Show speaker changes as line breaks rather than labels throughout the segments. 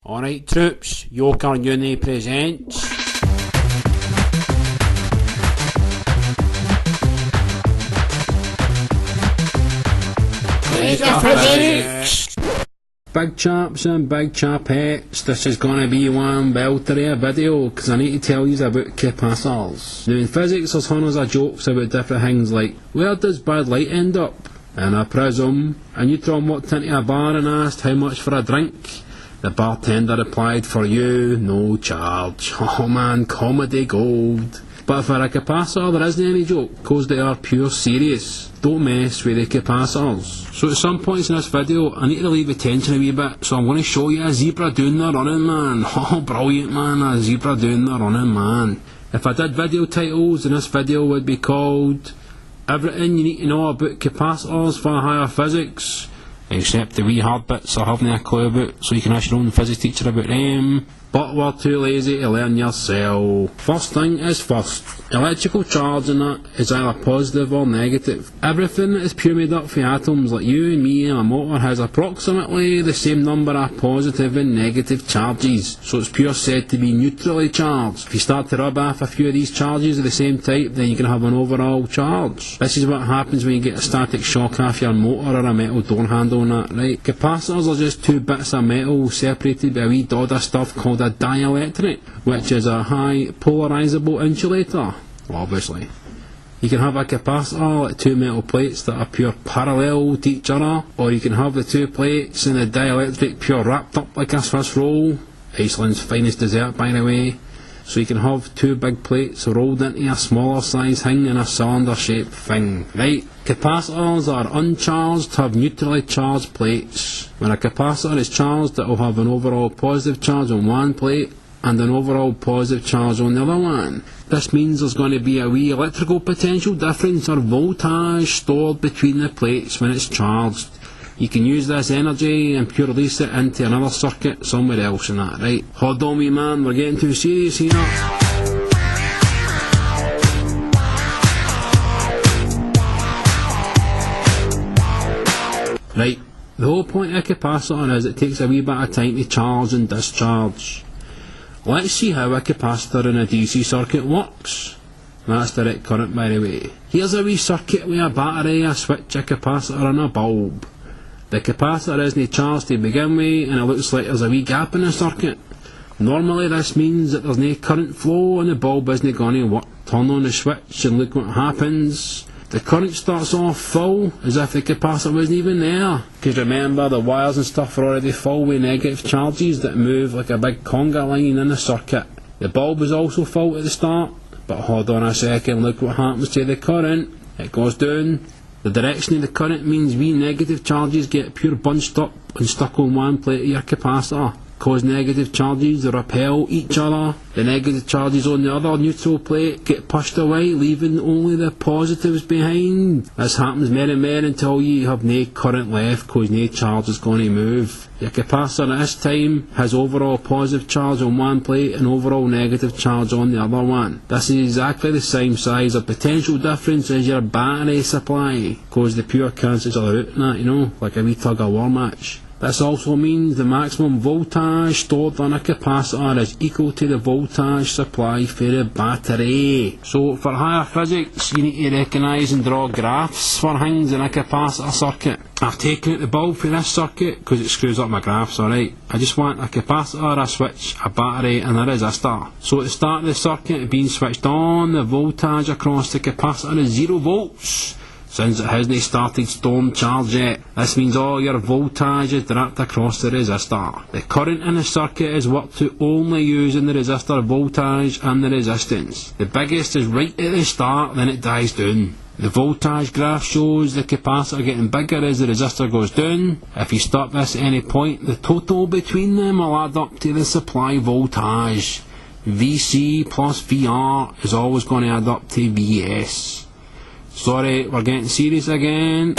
Alright troops, Yoker Uni presents Physics! Big chaps and big chapettes, this is gonna be one belter of a video, cause I need to tell you about capacitors. Now in physics there's hundreds of jokes about different things like, where does bad light end up? In a prism. A neutron walked into a bar and asked how much for a drink. The bartender replied, for you, no charge. Oh man, comedy gold. But for a capacitor there isn't any joke, cause they are pure serious. Don't mess with the capacitors. So at some points in this video I need to leave the tension a wee bit, so I'm going to show you a zebra doing the running man. Oh brilliant man, a zebra doing the running man. If I did video titles then this video would be called Everything You Need to Know About Capacitors for Higher Physics, except the wee hard bits I haven't a clue about, so you can ask your own physics teacher about them. But we're too lazy to learn yourself. First thing is first. Electrical charge in that is either positive or negative. Everything that is pure made up for atoms like you and me and a motor has approximately the same number of positive and negative charges, so it's pure said to be neutrally charged. If you start to rub off a few of these charges of the same type, then you can have an overall charge. This is what happens when you get a static shock off your motor or a metal door handle and that, right? Capacitors are just two bits of metal separated by a wee dot of stuff called a dielectric, which is a high polarizable insulator. Obviously, you can have a capacitor like two metal plates that are pure parallel to each other, or you can have the two plates and the dielectric pure wrapped up like a Swiss roll. Iceland's finest dessert, by the way. So you can have two big plates rolled into a smaller size thing in a cylinder shaped thing, right? Capacitors are uncharged, have neutrally charged plates. When a capacitor is charged, it will have an overall positive charge on one plate and an overall positive charge on the other one. This means there's going to be a wee electrical potential difference or voltage stored between the plates when it's charged. You can use this energy and pure release it into another circuit somewhere else and that, right? Hold on me man, we're getting too serious here. Right, the whole point of a capacitor is it takes a wee bit of time to charge and discharge. Let's see how a capacitor in a DC circuit works. That's direct current, by the way. Here's a wee circuit with a battery, a switch, a capacitor and a bulb. The capacitor isn't charged to begin with and it looks like there's a wee gap in the circuit. Normally this means that there's no current flow and the bulb isn't going to turn on the switch, and look what happens. The current starts off full, as if the capacitor wasn't even there. Because remember, the wires and stuff are already full with negative charges that move like a big conga line in the circuit. The bulb is also full at the start, but hold on a second, look what happens to the current. It goes down. The direction of the current means wee negative charges get pure bunched up and stuck on one plate of your capacitor. Cause negative charges to repel each other. The negative charges on the other neutral plate get pushed away, leaving only the positives behind. This happens more and more until you have no current left, cause no charge is going to move. Your capacitor at this time has overall positive charge on one plate and overall negative charge on the other one. This is exactly the same size of potential difference as your battery supply, cause the pure cancels are out and that, you know, like a wee tug of war match. This also means the maximum voltage stored on a capacitor is equal to the voltage supply for the battery. So for higher physics you need to recognise and draw graphs for things in a capacitor circuit. I've taken out the bulb for this circuit because it screws up my graphs, alright. I just want a capacitor, a switch, a battery and a resistor. So at the start of the circuit being switched on, the voltage across the capacitor is 0 volts. Since it hasn't started storm charge yet, this means all your voltage is direct across the resistor. The current in the circuit is worked to only using the resistor voltage and the resistance. The biggest is right at the start, then it dies down. The voltage graph shows the capacitor getting bigger as the resistor goes down. If you stop this at any point, the total between them will add up to the supply voltage. VC plus VR is always going to add up to VS. Sorry, we're getting serious again.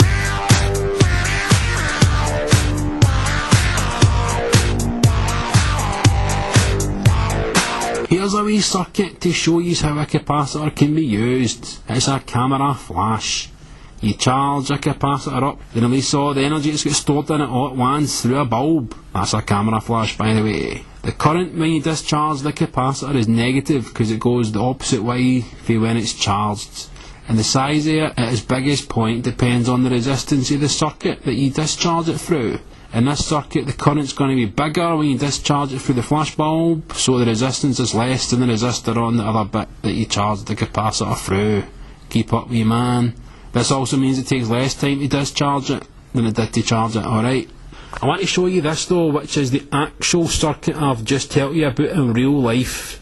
Here's a wee circuit to show you how a capacitor can be used. It's a camera flash. You charge a capacitor up, then release all the energy that's got stored in it all at once through a bulb. That's a camera flash, by the way. The current when you discharge the capacitor is negative because it goes the opposite way from when it's charged. And the size of it at its biggest point depends on the resistance of the circuit that you discharge it through. In this circuit, the current's going to be bigger when you discharge it through the flash bulb, so the resistance is less than the resistor on the other bit that you charge the capacitor through. Keep up with you, man. This also means it takes less time to discharge it than it did to charge it, alright? I want to show you this though, which is the actual circuit I've just told you about in real life.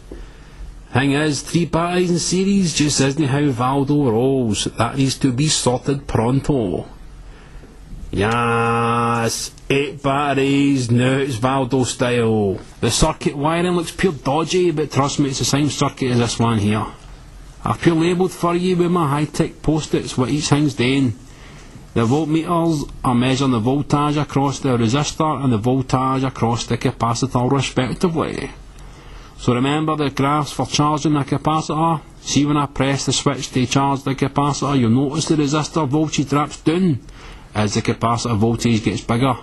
Thing is, 3 batteries in series just isn't how Valdo rolls. That needs to be sorted pronto. Yes, 8 batteries, now it's Valdo style. The circuit wiring looks pure dodgy, but trust me, it's the same circuit as this one here. I've pure labelled for you with my high-tech post-its what each thing's doing. The voltmeters are measuring the voltage across the resistor and the voltage across the capacitor respectively. So remember the graphs for charging the capacitor. See when I press the switch to charge the capacitor, you'll notice the resistor voltage drops down as the capacitor voltage gets bigger.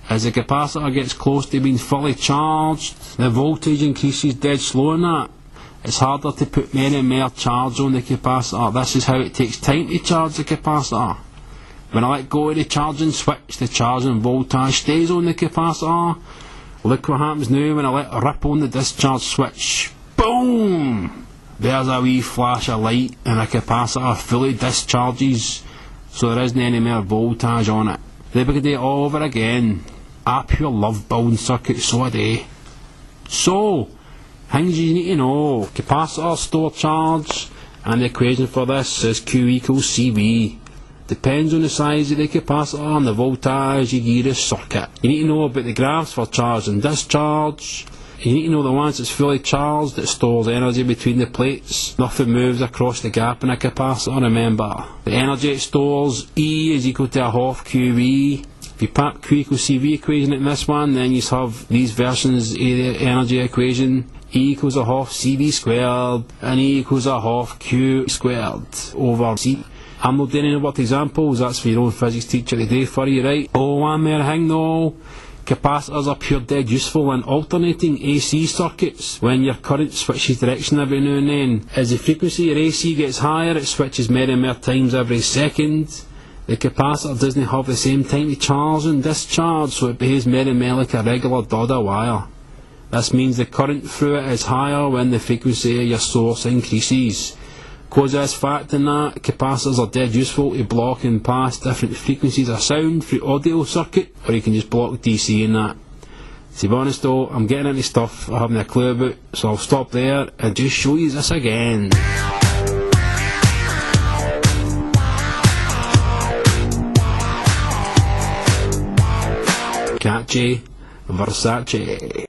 As the capacitor gets close to being fully charged, the voltage increases dead slow in that. It's harder to put more and more charge on the capacitor. This is how it takes time to charge the capacitor. When I let go of the charging switch, the charging voltage stays on the capacitor. Look what happens now when I let rip on the discharge switch. Boom! There's a wee flash of light and the capacitor fully discharges, so there isn't any more voltage on it. Then we can do it all over again. I pure love building circuits, so I do. So, things you need to know. Capacitor store charge, and the equation for this is Q equals CV. Depends on the size of the capacitor and the voltage you give the circuit. You need to know about the graphs for charge and discharge. You need to know that once it's fully charged, it stores energy between the plates. Nothing moves across the gap in a capacitor, remember. The energy it stores, E is equal to a half QV. If you put Q equals CV equation in this one, then you have these versions of the energy equation. E equals a half CV squared, and E equals a half Q squared over C. I'm not doing any work examples, that's for your own physics teacher to do for you, right? Oh, one more thing though. Capacitors are pure dead useful in alternating AC circuits when your current switches direction every now and then. As the frequency of AC gets higher, it switches more and more times every second. The capacitor doesn't have the same time to charge and discharge, so it behaves more and more like a regular Dada wire. This means the current through it is higher when the frequency of your source increases. Because of this fact and that, capacitors are dead useful to block and pass different frequencies of sound through audio circuit, or you can just block DC and that. To be honest though, I'm getting into stuff I haven't a clue about, so I'll stop there and just show you this again. Catchy Versace.